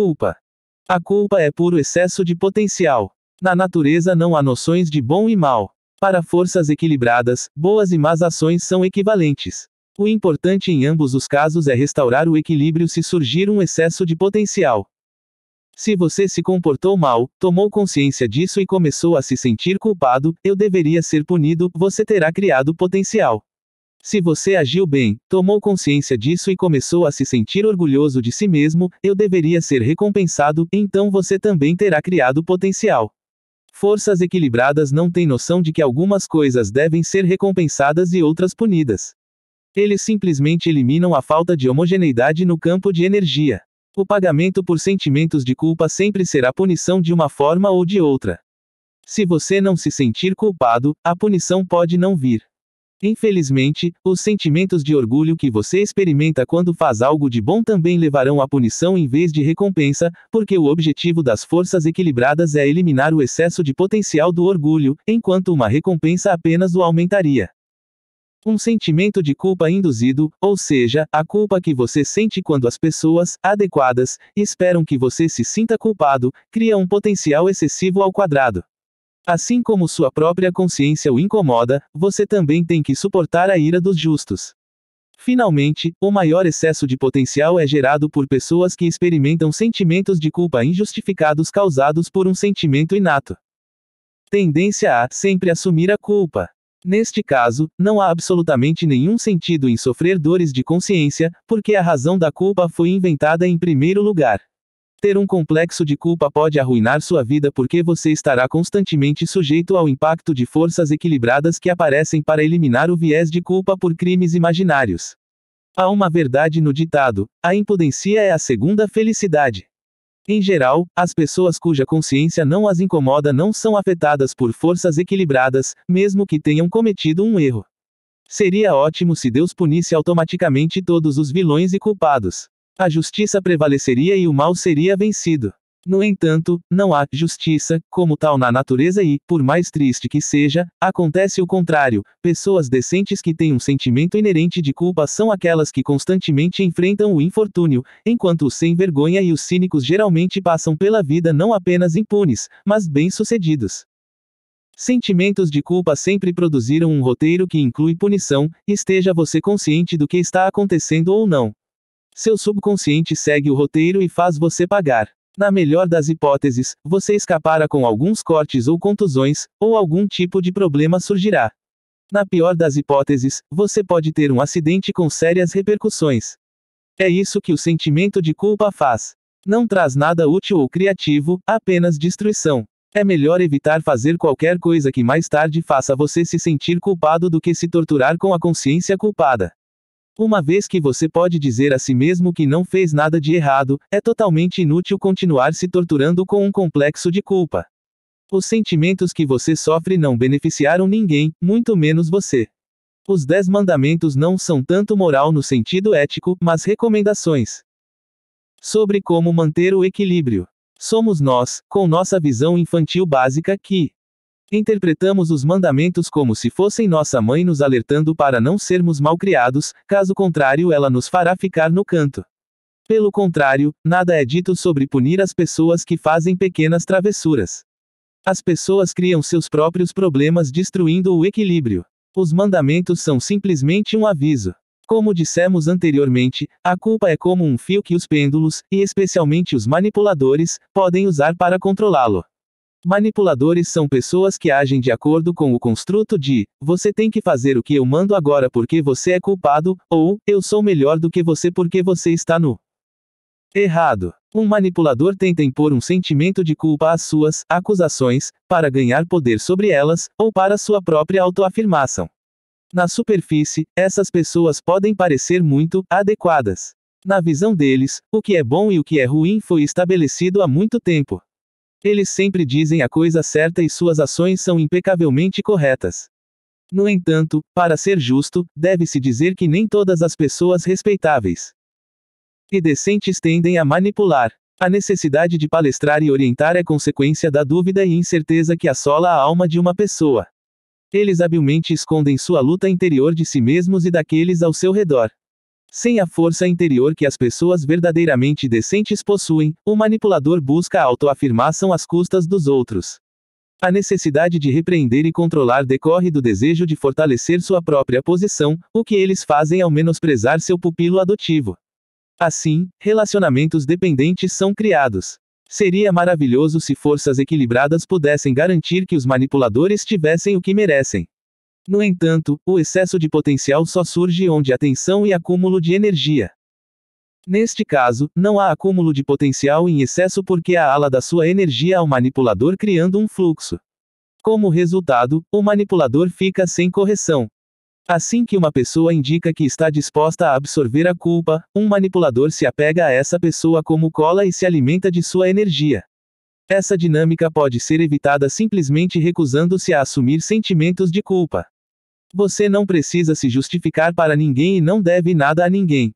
culpa. A culpa é puro excesso de potencial. Na natureza não há noções de bom e mal. Para forças equilibradas, boas e más ações são equivalentes. O importante em ambos os casos é restaurar o equilíbrio se surgir um excesso de potencial. Se você se comportou mal, tomou consciência disso e começou a se sentir culpado, eu deveria ser punido, você terá criado potencial. Se você agiu bem, tomou consciência disso e começou a se sentir orgulhoso de si mesmo, eu deveria ser recompensado, então você também terá criado potencial. Forças equilibradas não têm noção de que algumas coisas devem ser recompensadas e outras punidas. Eles simplesmente eliminam a falta de homogeneidade no campo de energia. O pagamento por sentimentos de culpa sempre será punição de uma forma ou de outra. Se você não se sentir culpado, a punição pode não vir. Infelizmente, os sentimentos de orgulho que você experimenta quando faz algo de bom também levarão à punição em vez de recompensa, porque o objetivo das forças equilibradas é eliminar o excesso de potencial do orgulho, enquanto uma recompensa apenas o aumentaria. Um sentimento de culpa induzido, ou seja, a culpa que você sente quando as pessoas, adequadas, esperam que você se sinta culpado, cria um potencial excessivo ao quadrado. Assim como sua própria consciência o incomoda, você também tem que suportar a ira dos justos. Finalmente, o maior excesso de potencial é gerado por pessoas que experimentam sentimentos de culpa injustificados causados por um sentimento inato. Tendência a sempre assumir a culpa. Neste caso, não há absolutamente nenhum sentido em sofrer dores de consciência, porque a razão da culpa foi inventada em primeiro lugar. Ter um complexo de culpa pode arruinar sua vida porque você estará constantemente sujeito ao impacto de forças equilibradas que aparecem para eliminar o viés de culpa por crimes imaginários. Há uma verdade no ditado: a impudência é a segunda felicidade. Em geral, as pessoas cuja consciência não as incomoda não são afetadas por forças equilibradas, mesmo que tenham cometido um erro. Seria ótimo se Deus punisse automaticamente todos os vilões e culpados. A justiça prevaleceria e o mal seria vencido. No entanto, não há justiça como tal na natureza e, por mais triste que seja, acontece o contrário. Pessoas decentes que têm um sentimento inerente de culpa são aquelas que constantemente enfrentam o infortúnio, enquanto os sem vergonha e os cínicos geralmente passam pela vida não apenas impunes, mas bem-sucedidos. Sentimentos de culpa sempre produziram um roteiro que inclui punição, esteja você consciente do que está acontecendo ou não. Seu subconsciente segue o roteiro e faz você pagar. Na melhor das hipóteses, você escapará com alguns cortes ou contusões, ou algum tipo de problema surgirá. Na pior das hipóteses, você pode ter um acidente com sérias repercussões. É isso que o sentimento de culpa faz. Não traz nada útil ou criativo, apenas destruição. É melhor evitar fazer qualquer coisa que mais tarde faça você se sentir culpado do que se torturar com a consciência culpada. Uma vez que você pode dizer a si mesmo que não fez nada de errado, é totalmente inútil continuar se torturando com um complexo de culpa. Os sentimentos que você sofre não beneficiaram ninguém, muito menos você. Os 10 mandamentos não são tanto moral no sentido ético, mas recomendações sobre como manter o equilíbrio. Somos nós, com nossa visão infantil básica, que interpretamos os mandamentos como se fossem nossa mãe nos alertando para não sermos malcriados, caso contrário ela nos fará ficar no canto. Pelo contrário, nada é dito sobre punir as pessoas que fazem pequenas travessuras. As pessoas criam seus próprios problemas destruindo o equilíbrio. Os mandamentos são simplesmente um aviso. Como dissemos anteriormente, a culpa é como um fio que os pêndulos, e especialmente os manipuladores, podem usar para controlá-lo. Manipuladores são pessoas que agem de acordo com o construto de: você tem que fazer o que eu mando agora porque você é culpado, ou eu sou melhor do que você porque você está no errado. Um manipulador tenta impor um sentimento de culpa às suas acusações, para ganhar poder sobre elas, ou para sua própria autoafirmação. Na superfície, essas pessoas podem parecer muito adequadas. Na visão deles, o que é bom e o que é ruim foi estabelecido há muito tempo. Eles sempre dizem a coisa certa e suas ações são impecavelmente corretas. No entanto, para ser justo, deve-se dizer que nem todas as pessoas respeitáveis e decentes tendem a manipular. A necessidade de palestrar e orientar é consequência da dúvida e incerteza que assola a alma de uma pessoa. Eles habilmente escondem sua luta interior de si mesmos e daqueles ao seu redor. Sem a força interior que as pessoas verdadeiramente decentes possuem, o manipulador busca a autoafirmação às custas dos outros. A necessidade de repreender e controlar decorre do desejo de fortalecer sua própria posição, o que eles fazem ao menosprezar seu pupilo adotivo. Assim, relacionamentos dependentes são criados. Seria maravilhoso se forças equilibradas pudessem garantir que os manipuladores tivessem o que merecem. No entanto, o excesso de potencial só surge onde há tensão e acúmulo de energia. Neste caso, não há acúmulo de potencial em excesso porque há ala da sua energia ao manipulador criando um fluxo. Como resultado, o manipulador fica sem correção. Assim que uma pessoa indica que está disposta a absorver a culpa, um manipulador se apega a essa pessoa como cola e se alimenta de sua energia. Essa dinâmica pode ser evitada simplesmente recusando-se a assumir sentimentos de culpa. Você não precisa se justificar para ninguém e não deve nada a ninguém.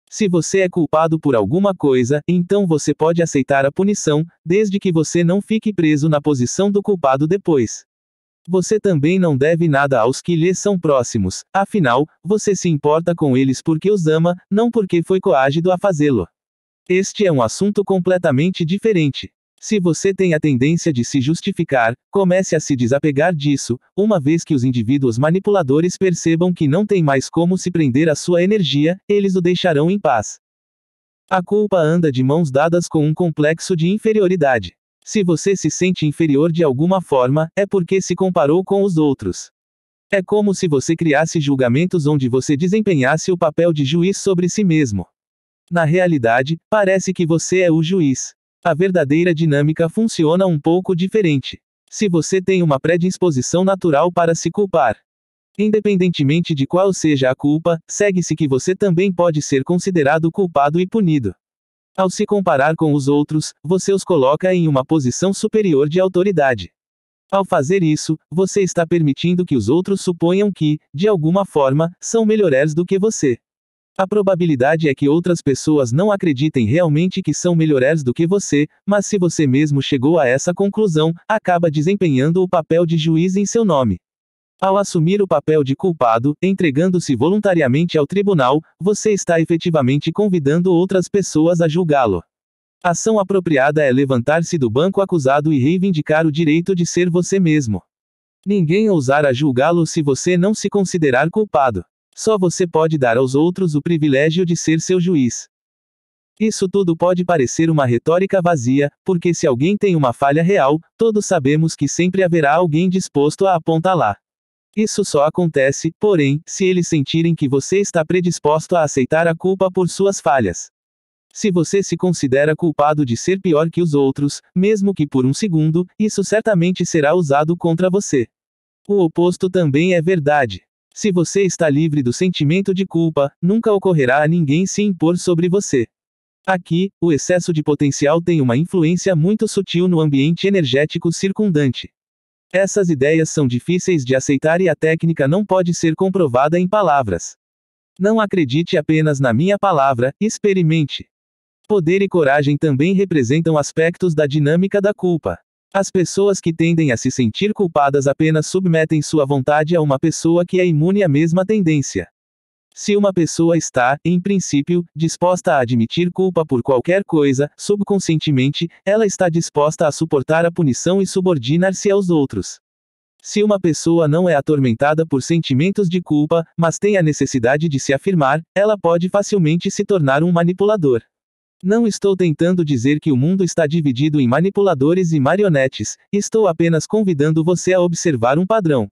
Se você é culpado por alguma coisa, então você pode aceitar a punição, desde que você não fique preso na posição do culpado depois. Você também não deve nada aos que lhe são próximos, afinal, você se importa com eles porque os ama, não porque foi coagido a fazê-lo. Este é um assunto completamente diferente. Se você tem a tendência de se justificar, comece a se desapegar disso, uma vez que os indivíduos manipuladores percebam que não tem mais como se prender à sua energia, eles o deixarão em paz. A culpa anda de mãos dadas com um complexo de inferioridade. Se você se sente inferior de alguma forma, é porque se comparou com os outros. É como se você criasse julgamentos onde você desempenhasse o papel de juiz sobre si mesmo. Na realidade, parece que você é o juiz. A verdadeira dinâmica funciona um pouco diferente. Se você tem uma predisposição natural para se culpar, independentemente de qual seja a culpa, segue-se que você também pode ser considerado culpado e punido. Ao se comparar com os outros, você os coloca em uma posição superior de autoridade. Ao fazer isso, você está permitindo que os outros suponham que, de alguma forma, são melhores do que você. A probabilidade é que outras pessoas não acreditem realmente que são melhores do que você, mas se você mesmo chegou a essa conclusão, acaba desempenhando o papel de juiz em seu nome. Ao assumir o papel de culpado, entregando-se voluntariamente ao tribunal, você está efetivamente convidando outras pessoas a julgá-lo. A ação apropriada é levantar-se do banco acusado e reivindicar o direito de ser você mesmo. Ninguém ousará julgá-lo se você não se considerar culpado. Só você pode dar aos outros o privilégio de ser seu juiz. Isso tudo pode parecer uma retórica vazia, porque se alguém tem uma falha real, todos sabemos que sempre haverá alguém disposto a apontá-la. Isso só acontece, porém, se eles sentirem que você está predisposto a aceitar a culpa por suas falhas. Se você se considera culpado de ser pior que os outros, mesmo que por um segundo, isso certamente será usado contra você. O oposto também é verdade. Se você está livre do sentimento de culpa, nunca ocorrerá a ninguém se impor sobre você. Aqui, o excesso de potencial tem uma influência muito sutil no ambiente energético circundante. Essas ideias são difíceis de aceitar e a técnica não pode ser comprovada em palavras. Não acredite apenas na minha palavra, experimente. Poder e coragem também representam aspectos da dinâmica da culpa. As pessoas que tendem a se sentir culpadas apenas submetem sua vontade a uma pessoa que é imune à mesma tendência. Se uma pessoa está, em princípio, disposta a admitir culpa por qualquer coisa, subconscientemente, ela está disposta a suportar a punição e subordinar-se aos outros. Se uma pessoa não é atormentada por sentimentos de culpa, mas tem a necessidade de se afirmar, ela pode facilmente se tornar um manipulador. Não estou tentando dizer que o mundo está dividido em manipuladores e marionetes, estou apenas convidando você a observar um padrão.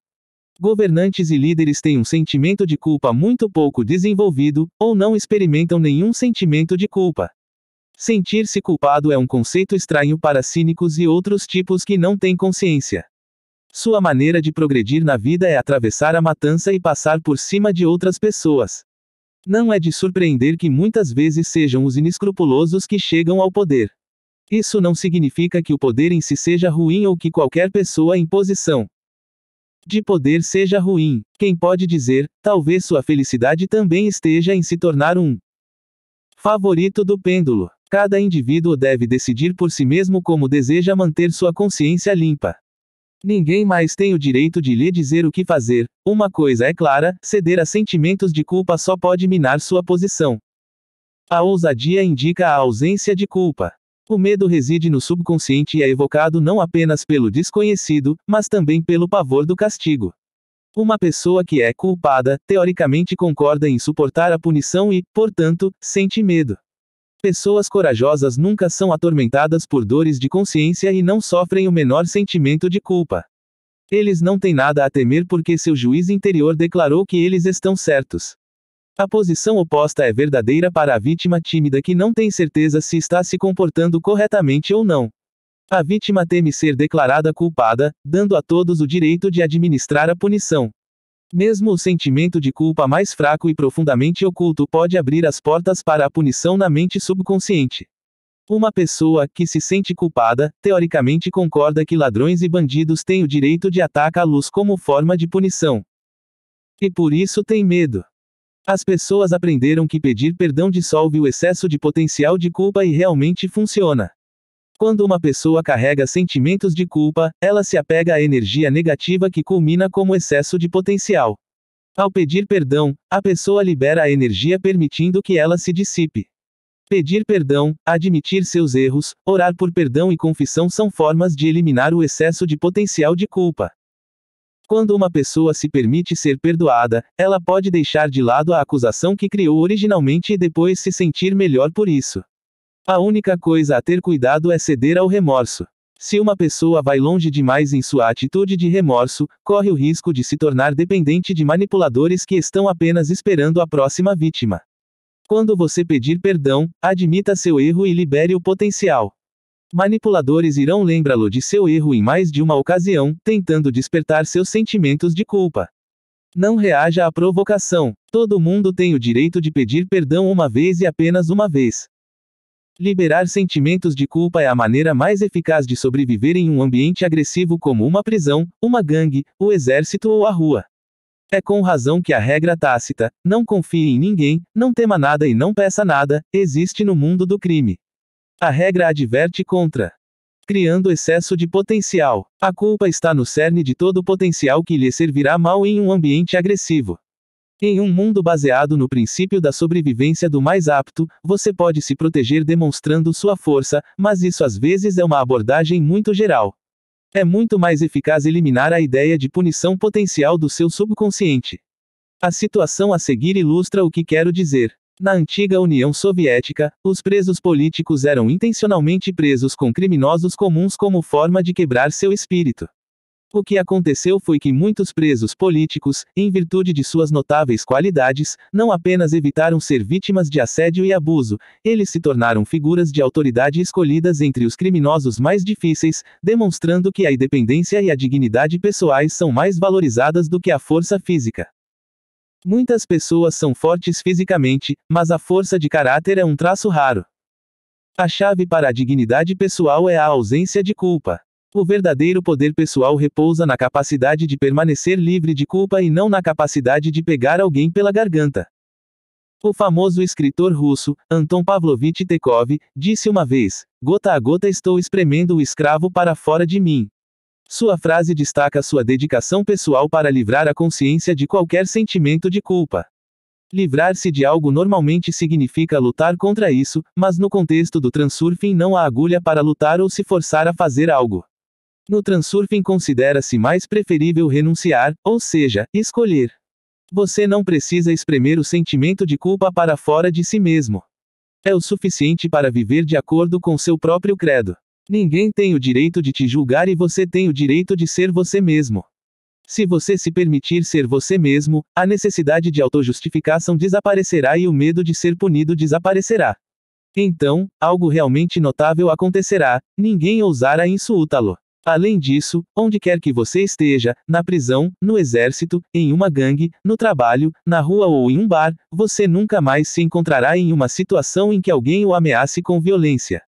Governantes e líderes têm um sentimento de culpa muito pouco desenvolvido, ou não experimentam nenhum sentimento de culpa. Sentir-se culpado é um conceito estranho para cínicos e outros tipos que não têm consciência. Sua maneira de progredir na vida é atravessar a matança e passar por cima de outras pessoas. Não é de surpreender que muitas vezes sejam os inescrupulosos que chegam ao poder. Isso não significa que o poder em si seja ruim ou que qualquer pessoa em posição de poder seja ruim. Quem pode dizer, talvez sua felicidade também esteja em se tornar um favorito do pêndulo. Cada indivíduo deve decidir por si mesmo como deseja manter sua consciência limpa. Ninguém mais tem o direito de lhe dizer o que fazer. Uma coisa é clara: ceder a sentimentos de culpa só pode minar sua posição. A ousadia indica a ausência de culpa. O medo reside no subconsciente e é evocado não apenas pelo desconhecido, mas também pelo pavor do castigo. Uma pessoa que é culpada, teoricamente concorda em suportar a punição e, portanto, sente medo. Pessoas corajosas nunca são atormentadas por dores de consciência e não sofrem o menor sentimento de culpa. Eles não têm nada a temer porque seu juiz interior declarou que eles estão certos. A posição oposta é verdadeira para a vítima tímida que não tem certeza se está se comportando corretamente ou não. A vítima teme ser declarada culpada, dando a todos o direito de administrar a punição. Mesmo o sentimento de culpa mais fraco e profundamente oculto pode abrir as portas para a punição na mente subconsciente. Uma pessoa que se sente culpada, teoricamente concorda que ladrões e bandidos têm o direito de atacá-los como forma de punição. E por isso tem medo. As pessoas aprenderam que pedir perdão dissolve o excesso de potencial de culpa e realmente funciona. Quando uma pessoa carrega sentimentos de culpa, ela se apega à energia negativa que culmina como excesso de potencial. Ao pedir perdão, a pessoa libera a energia permitindo que ela se dissipe. Pedir perdão, admitir seus erros, orar por perdão e confissão são formas de eliminar o excesso de potencial de culpa. Quando uma pessoa se permite ser perdoada, ela pode deixar de lado a acusação que criou originalmente e depois se sentir melhor por isso. A única coisa a ter cuidado é ceder ao remorso. Se uma pessoa vai longe demais em sua atitude de remorso, corre o risco de se tornar dependente de manipuladores que estão apenas esperando a próxima vítima. Quando você pedir perdão, admita seu erro e libere o potencial. Manipuladores irão lembrá-lo de seu erro em mais de uma ocasião, tentando despertar seus sentimentos de culpa. Não reaja à provocação. Todo mundo tem o direito de pedir perdão uma vez e apenas uma vez. Liberar sentimentos de culpa é a maneira mais eficaz de sobreviver em um ambiente agressivo como uma prisão, uma gangue, o exército ou a rua. É com razão que a regra tácita, não confie em ninguém, não tema nada e não peça nada, existe no mundo do crime. A regra adverte contra criando excesso de potencial. A culpa está no cerne de todo o potencial que lhe servirá mal em um ambiente agressivo. Em um mundo baseado no princípio da sobrevivência do mais apto, você pode se proteger demonstrando sua força, mas isso às vezes é uma abordagem muito geral. É muito mais eficaz eliminar a ideia de punição potencial do seu subconsciente. A situação a seguir ilustra o que quero dizer. Na antiga União Soviética, os presos políticos eram intencionalmente presos com criminosos comuns como forma de quebrar seu espírito. O que aconteceu foi que muitos presos políticos, em virtude de suas notáveis qualidades, não apenas evitaram ser vítimas de assédio e abuso, eles se tornaram figuras de autoridade escolhidas entre os criminosos mais difíceis, demonstrando que a independência e a dignidade pessoais são mais valorizadas do que a força física. Muitas pessoas são fortes fisicamente, mas a força de caráter é um traço raro. A chave para a dignidade pessoal é a ausência de culpa. O verdadeiro poder pessoal repousa na capacidade de permanecer livre de culpa e não na capacidade de pegar alguém pela garganta. O famoso escritor russo, Anton Pavlovich Chekhov, disse uma vez: "Gota a gota estou espremendo o escravo para fora de mim." Sua frase destaca sua dedicação pessoal para livrar a consciência de qualquer sentimento de culpa. Livrar-se de algo normalmente significa lutar contra isso, mas no contexto do transurfing não há agulha para lutar ou se forçar a fazer algo. No transurfing considera-se mais preferível renunciar, ou seja, escolher. Você não precisa espremer o sentimento de culpa para fora de si mesmo. É o suficiente para viver de acordo com seu próprio credo. Ninguém tem o direito de te julgar e você tem o direito de ser você mesmo. Se você se permitir ser você mesmo, a necessidade de autojustificação desaparecerá e o medo de ser punido desaparecerá. Então, algo realmente notável acontecerá: ninguém ousará insultá-lo. Além disso, onde quer que você esteja, na prisão, no exército, em uma gangue, no trabalho, na rua ou em um bar, você nunca mais se encontrará em uma situação em que alguém o ameace com violência.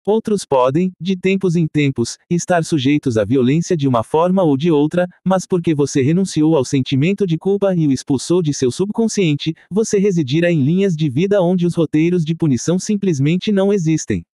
Outros podem, de tempos em tempos, estar sujeitos à violência de uma forma ou de outra, mas porque você renunciou ao sentimento de culpa e o expulsou de seu subconsciente, você residirá em linhas de vida onde os roteiros de punição simplesmente não existem.